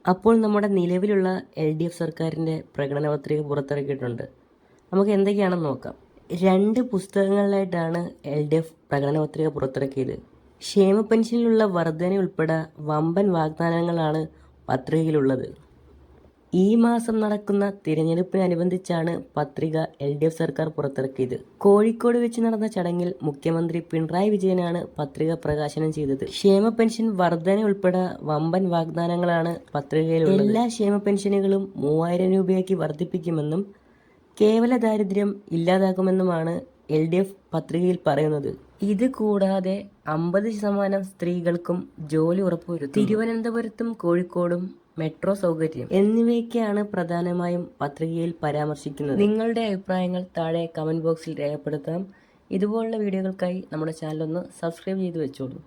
അപ്പോൾ നമ്മുടെ നിലവിലുള്ള LDF സർക്കാരിൻ്റെ പ്രകടന പത്രിക പുറത്തിറക്കിയിട്ടുണ്ട്. നമുക്ക് എന്തൊക്കെയാണെന്ന് നോക്കാം. 2 പുസ്തകങ്ങളിലായിട്ടാണ് LDF പ്രകടന പത്രിക പുറത്തിറക്കിയത്. ക്ഷേമ പെൻഷനിലുള്ള വർധന ഉൾപ്പെടെ വമ്പൻ വാഗ്ദാനങ്ങളാണ് പത്രികയിലുള്ളത്. ഈ മാസം നടക്കുന്ന തിരഞ്ഞെടുപ്പിനനുബന്ധിച്ചാണ് പത്രിക LDF സർക്കാർ പുറത്തിറക്കിയത്. കോഴിക്കോട് വെച്ച് നടന്ന ചടങ്ങിൽ മുഖ്യമന്ത്രി പിണറായി വിജയനാണ് പത്രിക പ്രകാശനം ചെയ്തത്. ക്ഷേമ പെൻഷൻ വർധന ഉൾപ്പെടെ വമ്പൻ വാഗ്ദാനങ്ങളാണ് പത്രികയിലുള്ളത്. എല്ലാ ക്ഷേമ പെൻഷനുകളും 3000 രൂപയാക്കി വർദ്ധിപ്പിക്കുമെന്നും കേവല ദാരിദ്ര്യം ഇല്ലാതാക്കുമെന്നുമാണ് LDF പത്രികയിൽ പറയുന്നത്. ഇത് കൂടാതെ 50% സ്ത്രീകൾക്കും ജോലി ഉറപ്പുവരുത്തും. തിരുവനന്തപുരത്തും കോഴിക്കോടും മെട്രോ സൗകര്യം എന്നിവയൊക്കെയാണ് പ്രധാനമായും പത്രികയിൽ പരാമർശിക്കുന്നത്. നിങ്ങളുടെ അഭിപ്രായങ്ങൾ താഴെ കമൻറ്റ് ബോക്സിൽ രേഖപ്പെടുത്താം. ഇതുപോലുള്ള വീഡിയോകൾക്കായി നമ്മുടെ ചാനൽ ഒന്ന് സബ്സ്ക്രൈബ് ചെയ്ത് വെച്ചോളൂ.